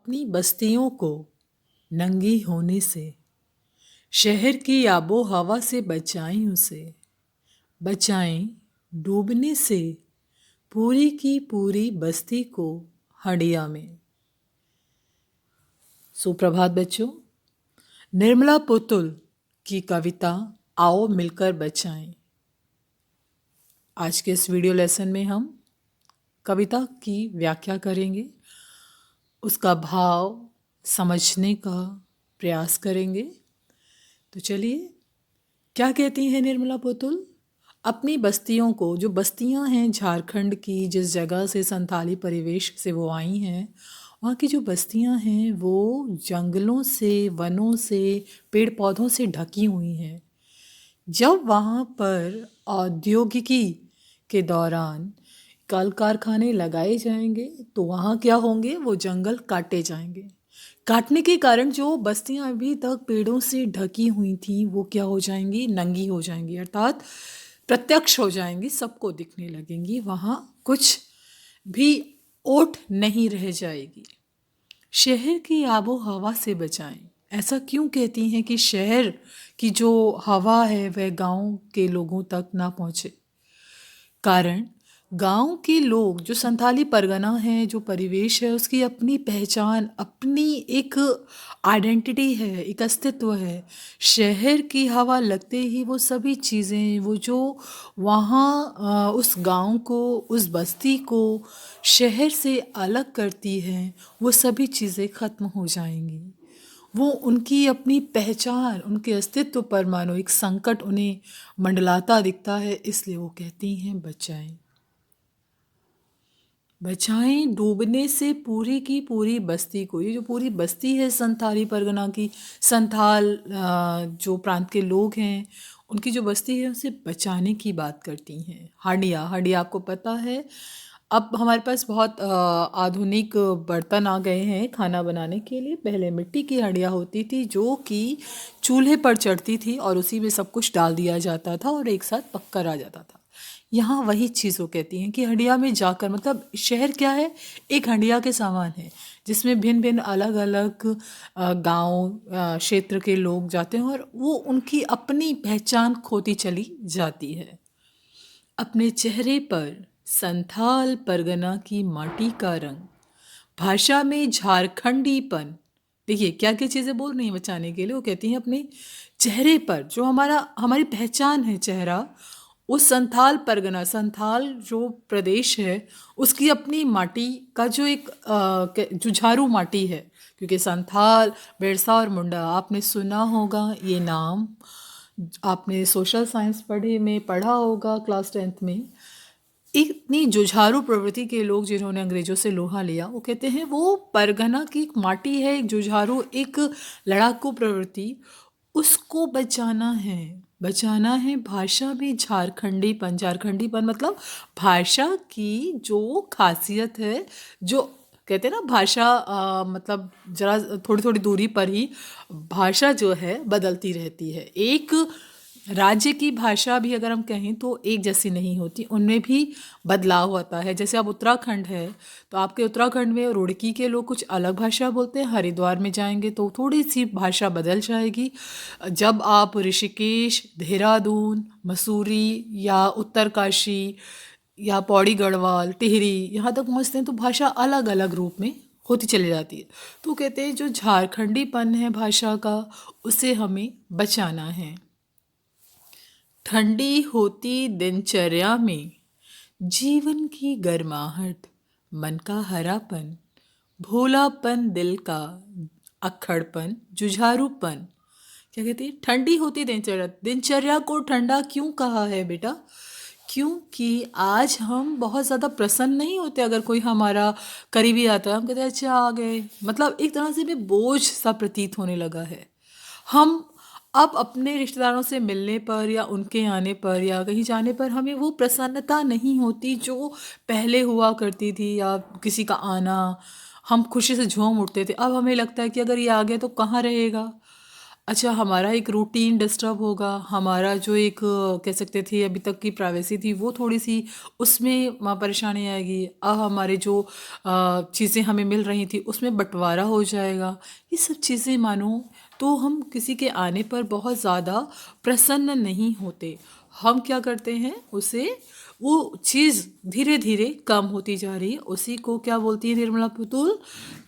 अपनी बस्तियों को नंगी होने से, शहर की आबो हवा से बचाएं उसे, बचाएं डूबने से पूरी की पूरी बस्ती को हड़िया में। सुप्रभात बच्चों, निर्मला पुतुल की कविता आओ मिलकर बचाएं। आज के इस वीडियो लेसन में हम कविता की व्याख्या करेंगे, उसका भाव समझने का प्रयास करेंगे। तो चलिए, क्या कहती हैं निर्मला पुतुल? अपनी बस्तियों को, जो बस्तियां हैं झारखंड की, जिस जगह से संथाली परिवेश से वो आई हैं, वहाँ की जो बस्तियां हैं वो जंगलों से, वनों से, पेड़ पौधों से ढकी हुई हैं। जब वहाँ पर औद्योगिकी के दौरान कल कारखाने लगाए जाएंगे तो वहाँ क्या होंगे? वो जंगल काटे जाएंगे। काटने के कारण जो बस्तियां अभी तक पेड़ों से ढकी हुई थी वो क्या हो जाएंगी? नंगी हो जाएंगी, अर्थात प्रत्यक्ष हो जाएंगी, सबको दिखने लगेंगी। वहाँ कुछ भी ओट नहीं रह जाएगी। शहर की आबो हवा से बचाएं। ऐसा क्यों कहती हैं कि शहर की जो हवा है वह गांव के लोगों तक ना पहुँचे? कारण गांव के लोग, जो संथाली परगना है, जो परिवेश है, उसकी अपनी पहचान, अपनी एक आइडेंटिटी है, एक अस्तित्व है। शहर की हवा लगते ही वो सभी चीज़ें, वो जो वहाँ उस गांव को, उस बस्ती को शहर से अलग करती हैं, वो सभी चीज़ें ख़त्म हो जाएंगी। वो उनकी अपनी पहचान, उनके अस्तित्व पर मानो एक संकट उन्हें मंडलाता दिखता है। इसलिए वो कहती हैं बचाएं, बचाएं डूबने से पूरी की पूरी बस्ती को। ये जो पूरी बस्ती है संथाली परगना की, संथाल जो प्रांत के लोग हैं, उनकी जो बस्ती है उसे बचाने की बात करती हैं। हंडिया, हंडिया आपको पता है, अब हमारे पास बहुत आधुनिक बर्तन आ गए हैं खाना बनाने के लिए। पहले मिट्टी की हंडिया होती थी जो कि चूल्हे पर चढ़ती थी और उसी में सब कुछ डाल दिया जाता था और एक साथ पककर आ जाता था। यहाँ वही चीज़ वो कहती हैं कि हंडिया में जाकर, मतलब शहर क्या है? एक हंडिया के समान है जिसमें भिन्न भिन्न अलग अलग गांव क्षेत्र के लोग जाते हैं और वो उनकी अपनी पहचान खोती चली जाती है। अपने चेहरे पर संथाल परगना की माटी का रंग, भाषा में झारखंडीपन। देखिए क्या क्या चीज़ें बोल रही हैं बचाने के लिए। वो कहती हैं अपने चेहरे पर, जो हमारी पहचान है, चेहरा, उस संथाल परगना, संथाल जो प्रदेश है, उसकी अपनी माटी का जो एक जुझारू माटी है। क्योंकि संथाल, बेरसा और मुंडा आपने सुना होगा ये नाम, आपने सोशल साइंस पढ़ा होगा क्लास 10th में। इतनी जुझारू प्रवृत्ति के लोग जिन्होंने अंग्रेजों से लोहा लिया, वो कहते हैं वो परगना की एक माटी है, एक जुझारू, एक लड़ाकू प्रवृत्ति, उसको बचाना है। बचाना है भाषा में झारखंडीपन। झारखंडीपन मतलब भाषा की जो खासियत है, जो कहते हैं ना भाषा मतलब जरा थोड़ी थोड़ी दूरी पर ही भाषा जो है बदलती रहती है। एक राज्य की भाषा भी अगर हम कहें तो एक जैसी नहीं होती, उनमें भी बदलाव होता है। जैसे अब उत्तराखंड है तो आपके उत्तराखंड में रुड़की के लोग कुछ अलग भाषा बोलते हैं, हरिद्वार में जाएंगे तो थोड़ी सी भाषा बदल जाएगी। जब आप ऋषिकेश, देहरादून, मसूरी या उत्तरकाशी या पौड़ी गढ़वाल, टिहरी यहाँ तक पहुँचते हैं तो भाषा अलग अलग रूप में होती चली जाती है। तो कहते हैं जो झारखंडीपन है भाषा का, उसे हमें बचाना है। ठंडी होती दिनचर्या में जीवन की गर्माहट, मन का हरापन, भोलापन, दिल का अक्खड़पन, जुझारूपन। क्या कहती है? ठंडी होती दिनचर्या। दिनचर्या को ठंडा क्यों कहा है बेटा? क्योंकि आज हम बहुत ज़्यादा प्रसन्न नहीं होते अगर कोई हमारा करीबी आता है। हम कहते हैं अच्छा आ गए, मतलब एक तरह से भी बोझ सा प्रतीत होने लगा है। हम अब अपने रिश्तेदारों से मिलने पर या उनके आने पर या कहीं जाने पर हमें वो प्रसन्नता नहीं होती जो पहले हुआ करती थी। या किसी का आना, हम खुशी से झूम उठते थे। अब हमें लगता है कि अगर ये आ गया तो कहाँ रहेगा। अच्छा, हमारा एक रूटीन डिस्टर्ब होगा, हमारा जो एक कह सकते थे अभी तक की प्राइवेसी थी वो थोड़ी-सी उसमें परेशानी आएगी। हमारे जो चीज़ें हमें मिल रही थी उसमें बँटवारा हो जाएगा। ये सब चीज़ें मानो तो हम किसी के आने पर बहुत ज़्यादा प्रसन्न नहीं होते। हम क्या करते हैं उसे वो चीज़ धीरे-धीरे कम होती जा रही है। उसी को क्या बोलती है निर्मला पुतुल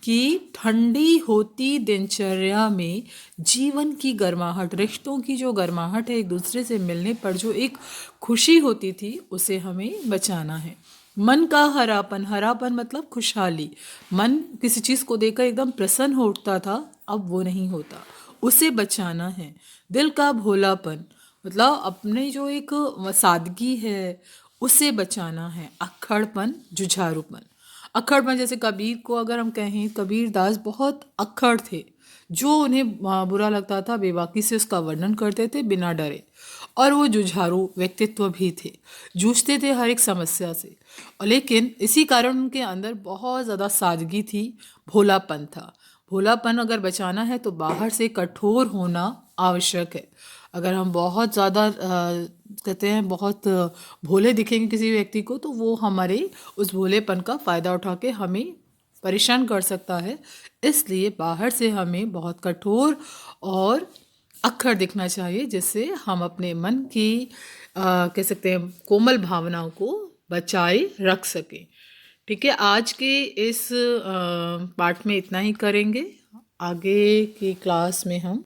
कि ठंडी होती दिनचर्या में जीवन की गर्माहट, रिश्तों की जो गर्माहट है एक दूसरे से मिलने पर जो एक खुशी होती थी उसे हमें बचाना है। मन का हरापन, हरापन मतलब खुशहाली। मन किसी चीज़ को देखकर एकदम प्रसन्न हो उठता था, अब वो नहीं होता, उसे बचाना है। दिल का भोलापन मतलब अपने जो एक सादगी है उसे बचाना है। अक्खड़पन, जुझारूपन, अक्खड़पन जैसे कबीर को अगर हम कहें, कबीर दास बहुत अक्खड़ थे। जो उन्हें बुरा लगता था बेबाकी से उसका वर्णन करते थे बिना डरे। और वो जुझारू व्यक्तित्व भी थे, जूझते थे हर एक समस्या से। और लेकिन इसी कारण उनके अंदर बहुत ज़्यादा सादगी थी, भोलापन था। भोलापन अगर बचाना है तो बाहर से कठोर होना आवश्यक है। अगर हम बहुत ज़्यादा कहते हैं बहुत भोले दिखेंगे किसी व्यक्ति को तो वो हमारे उस भोलेपन का फ़ायदा उठा के हमें परेशान कर सकता है। इसलिए बाहर से हमें बहुत कठोर और अक्खड़ दिखना चाहिए जिससे हम अपने मन की कह सकते हैं कोमल भावनाओं को बचाए रख सकें। ठीक है, आज के इस पार्ट में इतना ही करेंगे। आगे की क्लास में हम